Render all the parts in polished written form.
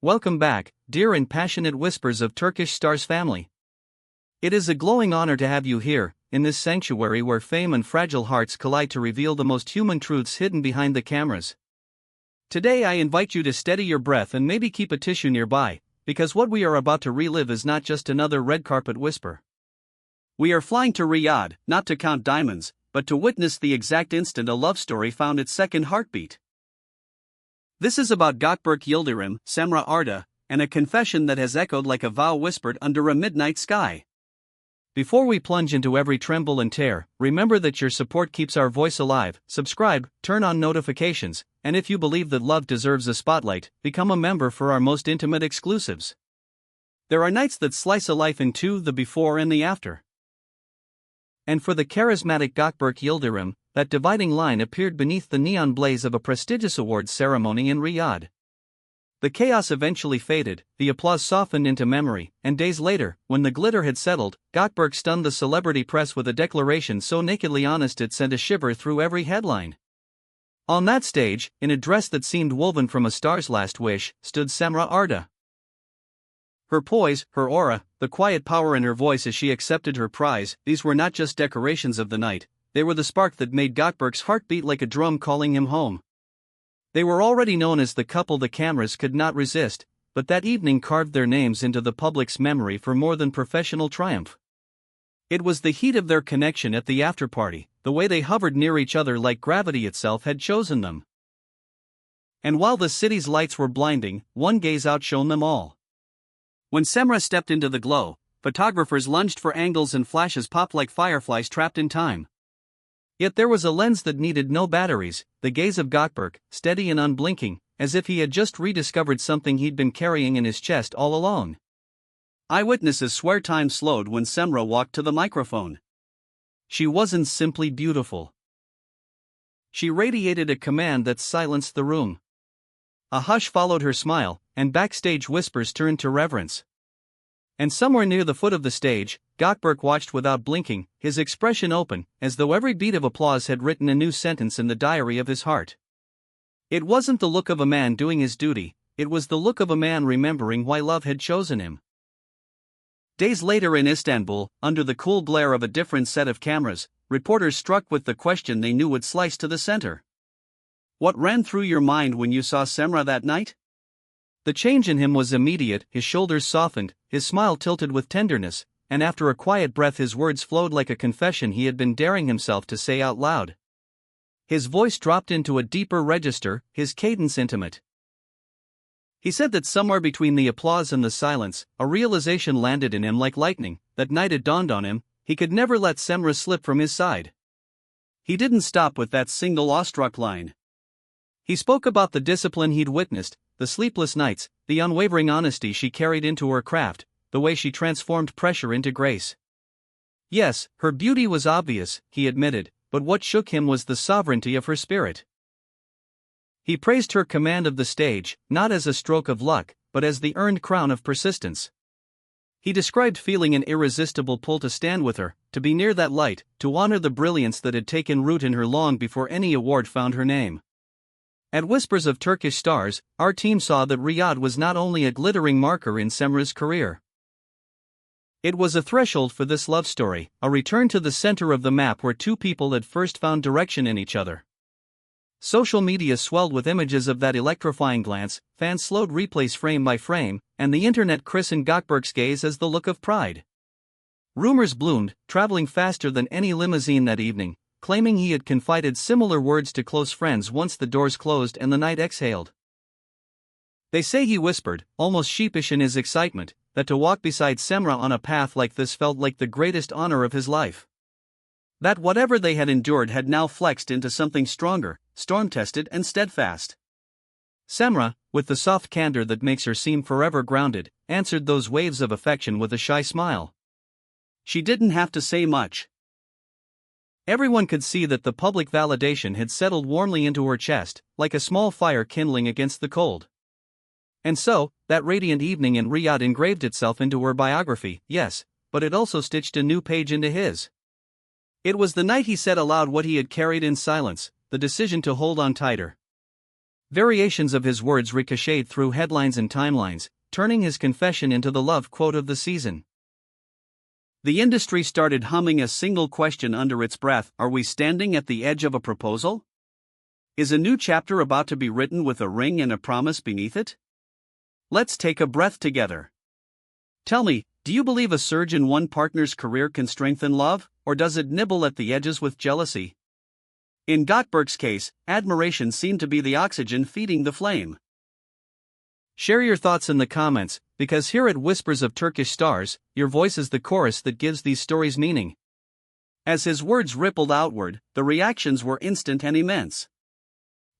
Welcome back, dear and passionate whispers of Turkish Stars family. It is a glowing honor to have you here, in this sanctuary where fame and fragile hearts collide to reveal the most human truths hidden behind the cameras. Today I invite you to steady your breath and maybe keep a tissue nearby, because what we are about to relive is not just another red carpet whisper. We are flying to Riyadh, not to count diamonds, but to witness the exact instant a love story found its second heartbeat. This is about Gökberk Yildirim, Semra Arda, and a confession that has echoed like a vow whispered under a midnight sky. Before we plunge into every tremble and tear, remember that your support keeps our voice alive. Subscribe, turn on notifications, and if you believe that love deserves a spotlight, become a member for our most intimate exclusives. There are nights that slice a life in two, the before and the after. And for the charismatic Gökberk Yildirim, that dividing line appeared beneath the neon blaze of a prestigious awards ceremony in Riyadh. The chaos eventually faded, the applause softened into memory, and days later, when the glitter had settled, Gökberk stunned the celebrity press with a declaration so nakedly honest it sent a shiver through every headline. On that stage, in a dress that seemed woven from a star's last wish, stood Semra Arda. Her poise, her aura, the quiet power in her voice as she accepted her prize, these were not just decorations of the night, they were the spark that made Gökberk's heart beat like a drum calling him home. They were already known as the couple the cameras could not resist, but that evening carved their names into the public's memory for more than professional triumph. It was the heat of their connection at the after-party, the way they hovered near each other like gravity itself had chosen them. And while the city's lights were blinding, one gaze outshone them all. When Semra stepped into the glow, photographers lunged for angles and flashes popped like fireflies trapped in time. Yet there was a lens that needed no batteries, the gaze of Gökberk, steady and unblinking, as if he had just rediscovered something he'd been carrying in his chest all along. Eyewitnesses swear time slowed when Semra walked to the microphone. She wasn't simply beautiful. She radiated a command that silenced the room. A hush followed her smile, and backstage whispers turned to reverence. And somewhere near the foot of the stage, Gökberk watched without blinking, his expression open, as though every beat of applause had written a new sentence in the diary of his heart. It wasn't the look of a man doing his duty, it was the look of a man remembering why love had chosen him. Days later in Istanbul, under the cool glare of a different set of cameras, reporters struck with the question they knew would slice to the center. What ran through your mind when you saw Semra that night? The change in him was immediate, his shoulders softened, his smile tilted with tenderness, and after a quiet breath his words flowed like a confession he had been daring himself to say out loud. His voice dropped into a deeper register, his cadence intimate. He said that somewhere between the applause and the silence, a realization landed in him like lightning. That night it dawned on him, he could never let Semra slip from his side. He didn't stop with that single awestruck line. He spoke about the discipline he'd witnessed, the sleepless nights, the unwavering honesty she carried into her craft, the way she transformed pressure into grace. Yes, her beauty was obvious, he admitted, but what shook him was the sovereignty of her spirit. He praised her command of the stage, not as a stroke of luck, but as the earned crown of persistence. He described feeling an irresistible pull to stand with her, to be near that light, to honor the brilliance that had taken root in her long before any award found her name. At Whispers of Turkish Stars, our team saw that Riyadh was not only a glittering marker in Semra's career. It was a threshold for this love story, a return to the center of the map where two people had first found direction in each other. Social media swelled with images of that electrifying glance, fans slowed replays frame by frame, and the internet christened Gökberk's gaze as the look of pride. Rumors bloomed, traveling faster than any limousine that evening, claiming he had confided similar words to close friends once the doors closed and the night exhaled. They say he whispered, almost sheepish in his excitement, that to walk beside Semra on a path like this felt like the greatest honor of his life. That whatever they had endured had now flexed into something stronger, storm-tested and steadfast. Semra, with the soft candor that makes her seem forever grounded, answered those waves of affection with a shy smile. She didn't have to say much. Everyone could see that the public validation had settled warmly into her chest, like a small fire kindling against the cold. And so, that radiant evening in Riyadh engraved itself into her biography, yes, but it also stitched a new page into his. It was the night he said aloud what he had carried in silence, the decision to hold on tighter. Variations of his words ricocheted through headlines and timelines, turning his confession into the love quote of the season. The industry started humming a single question under its breath: are we standing at the edge of a proposal? Is a new chapter about to be written with a ring and a promise beneath it? Let's take a breath together. Tell me, do you believe a surge in one partner's career can strengthen love, or does it nibble at the edges with jealousy? In Gökberk's case, admiration seemed to be the oxygen feeding the flame. Share your thoughts in the comments, because here at Whispers of Turkish Stars, your voice is the chorus that gives these stories meaning. As his words rippled outward, the reactions were instant and immense.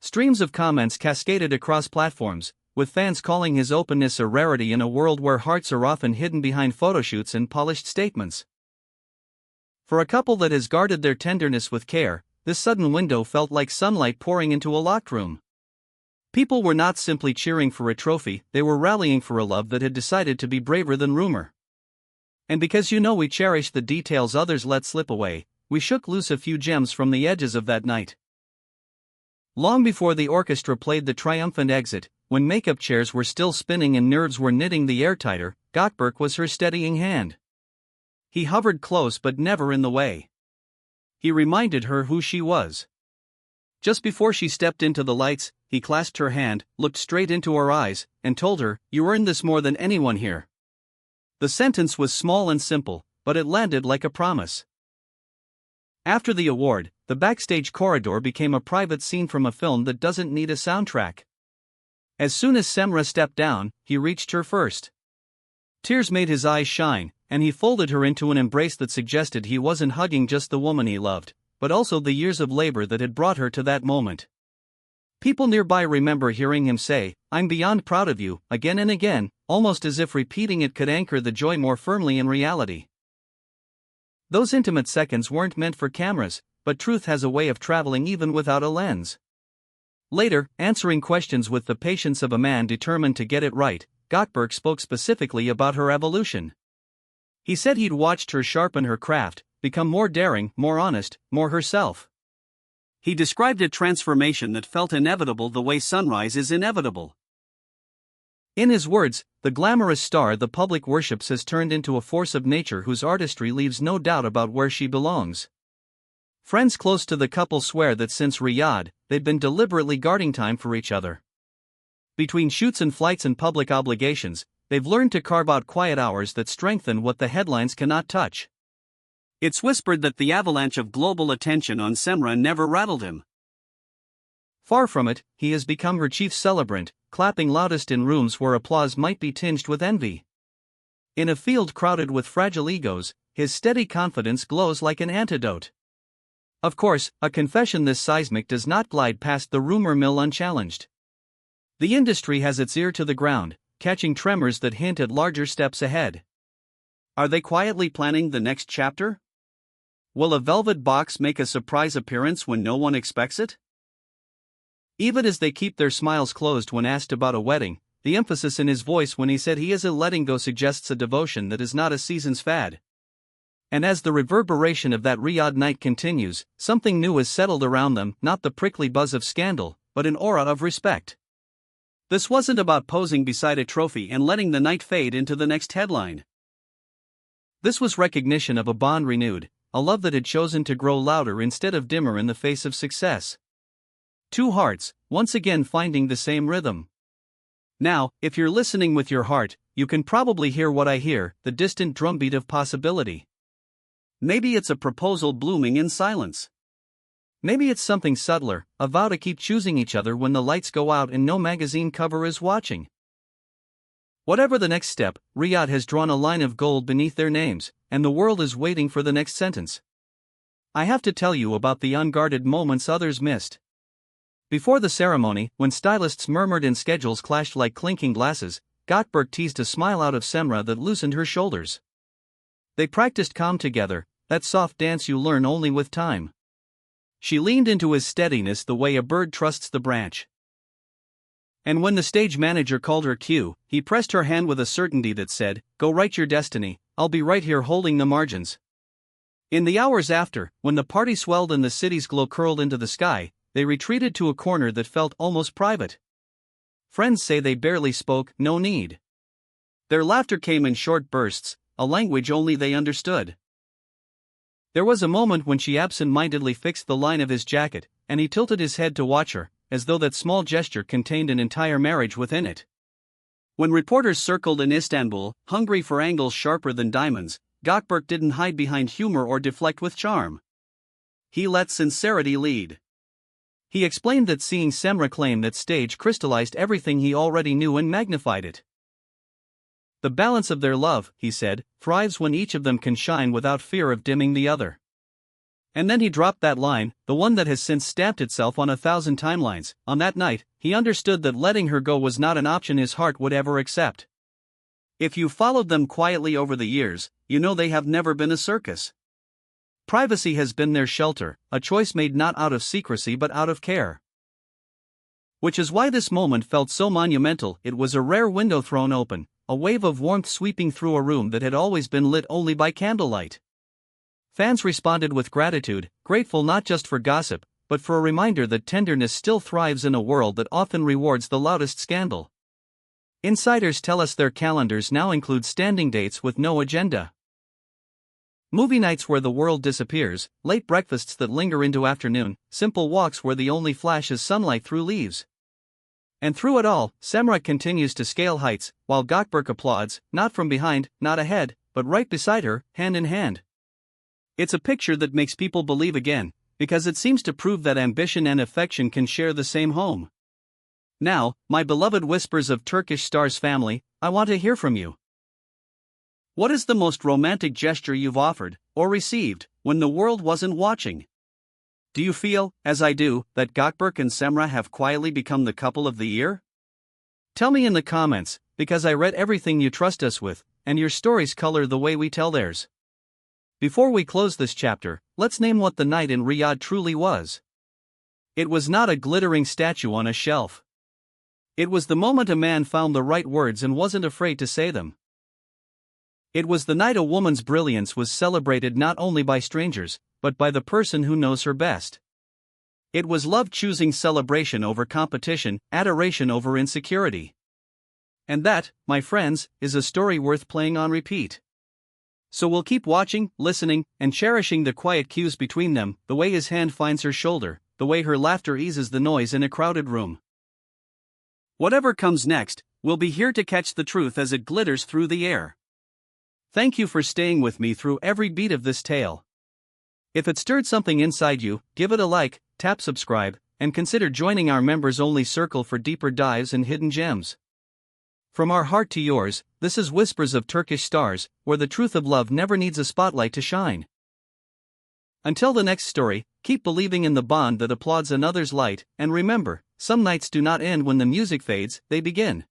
Streams of comments cascaded across platforms, with fans calling his openness a rarity in a world where hearts are often hidden behind photoshoots and polished statements. For a couple that has guarded their tenderness with care, this sudden window felt like sunlight pouring into a locked room. People were not simply cheering for a trophy, they were rallying for a love that had decided to be braver than rumor. And because we cherish the details others let slip away, we shook loose a few gems from the edges of that night. Long before the orchestra played the triumphant exit, when makeup chairs were still spinning and nerves were knitting the air tighter, Gökberk was her steadying hand. He hovered close but never in the way. He reminded her who she was. Just before she stepped into the lights, he clasped her hand, looked straight into her eyes, and told her, "You earned this more than anyone here." The sentence was small and simple, but it landed like a promise. After the award, the backstage corridor became a private scene from a film that doesn't need a soundtrack. As soon as Semra stepped down, he reached her first. Tears made his eyes shine, and he folded her into an embrace that suggested he wasn't hugging just the woman he loved, but also the years of labor that had brought her to that moment. People nearby remember hearing him say, "I'm beyond proud of you," again and again, almost as if repeating it could anchor the joy more firmly in reality. Those intimate seconds weren't meant for cameras, but truth has a way of traveling even without a lens. Later, answering questions with the patience of a man determined to get it right, Gökberk spoke specifically about her evolution. He said he'd watched her sharpen her craft, become more daring, more honest, more herself. He described a transformation that felt inevitable the way sunrise is inevitable. In his words, the glamorous star the public worships has turned into a force of nature whose artistry leaves no doubt about where she belongs. Friends close to the couple swear that since Riyadh, they'd been deliberately guarding time for each other. Between shoots and flights and public obligations, they've learned to carve out quiet hours that strengthen what the headlines cannot touch. It's whispered that the avalanche of global attention on Semra never rattled him. Far from it, he has become her chief celebrant, clapping loudest in rooms where applause might be tinged with envy. In a field crowded with fragile egos, his steady confidence glows like an antidote. Of course, a confession this seismic does not glide past the rumor mill unchallenged. The industry has its ear to the ground, catching tremors that hint at larger steps ahead. Are they quietly planning the next chapter? Will a velvet box make a surprise appearance when no one expects it? Even as they keep their smiles closed when asked about a wedding, the emphasis in his voice when he said he isn't letting go suggests a devotion that is not a season's fad. And as the reverberation of that Riyadh night continues, something new is settled around them, not the prickly buzz of scandal, but an aura of respect. This wasn't about posing beside a trophy and letting the night fade into the next headline. This was recognition of a bond renewed, a love that had chosen to grow louder instead of dimmer in the face of success. Two hearts, once again finding the same rhythm. Now, if you're listening with your heart, you can probably hear what I hear, the distant drumbeat of possibility. Maybe it's a proposal blooming in silence. Maybe it's something subtler, a vow to keep choosing each other when the lights go out and no magazine cover is watching. Whatever the next step, Riyadh has drawn a line of gold beneath their names, and the world is waiting for the next sentence. I have to tell you about the unguarded moments others missed. Before the ceremony, when stylists murmured and schedules clashed like clinking glasses, Gökberk teased a smile out of Semra that loosened her shoulders. They practiced calm together, that soft dance you learn only with time. She leaned into his steadiness the way a bird trusts the branch. And when the stage manager called her cue, he pressed her hand with a certainty that said, "Go write your destiny, I'll be right here holding the margins." In the hours after, when the party swelled and the city's glow curled into the sky, they retreated to a corner that felt almost private. Friends say they barely spoke, no need. Their laughter came in short bursts, a language only they understood. There was a moment when she absent-mindedly fixed the line of his jacket, and he tilted his head to watch her, as though that small gesture contained an entire marriage within it. When reporters circled in Istanbul, hungry for angles sharper than diamonds, Gökberk didn't hide behind humor or deflect with charm. He let sincerity lead. He explained that seeing Semra claim that stage crystallized everything he already knew and magnified it. The balance of their love, he said, thrives when each of them can shine without fear of dimming the other. And then he dropped that line, the one that has since stamped itself on 1,000 timelines. On that night, he understood that letting her go was not an option his heart would ever accept. If you followed them quietly over the years, you know they have never been a circus. Privacy has been their shelter, a choice made not out of secrecy but out of care. Which is why this moment felt so monumental. It was a rare window thrown open, a wave of warmth sweeping through a room that had always been lit only by candlelight. Fans responded with gratitude, grateful not just for gossip, but for a reminder that tenderness still thrives in a world that often rewards the loudest scandal. Insiders tell us their calendars now include standing dates with no agenda. Movie nights where the world disappears, late breakfasts that linger into afternoon, simple walks where the only flash is sunlight through leaves. And through it all, Semra continues to scale heights, while Gökberk applauds, not from behind, not ahead, but right beside her, hand in hand. It's a picture that makes people believe again, because it seems to prove that ambition and affection can share the same home. Now, my beloved whispers of Turkish Stars family, I want to hear from you. What is the most romantic gesture you've offered, or received, when the world wasn't watching? Do you feel, as I do, that Gökberk and Semra have quietly become the couple of the year? Tell me in the comments, because I read everything you trust us with, and your stories color the way we tell theirs. Before we close this chapter, let's name what the night in Riyadh truly was. It was not a glittering statue on a shelf. It was the moment a man found the right words and wasn't afraid to say them. It was the night a woman's brilliance was celebrated not only by strangers, but by the person who knows her best. It was love choosing celebration over competition, adoration over insecurity. And that, my friends, is a story worth playing on repeat. So we'll keep watching, listening, and cherishing the quiet cues between them, the way his hand finds her shoulder, the way her laughter eases the noise in a crowded room. Whatever comes next, we'll be here to catch the truth as it glitters through the air. Thank you for staying with me through every beat of this tale. If it stirred something inside you, give it a like, tap subscribe, and consider joining our members-only circle for deeper dives and hidden gems. From our heart to yours, this is Whispers of Turkish Stars, where the truth of love never needs a spotlight to shine. Until the next story, keep believing in the bond that applauds another's light, and remember, some nights do not end when the music fades, they begin.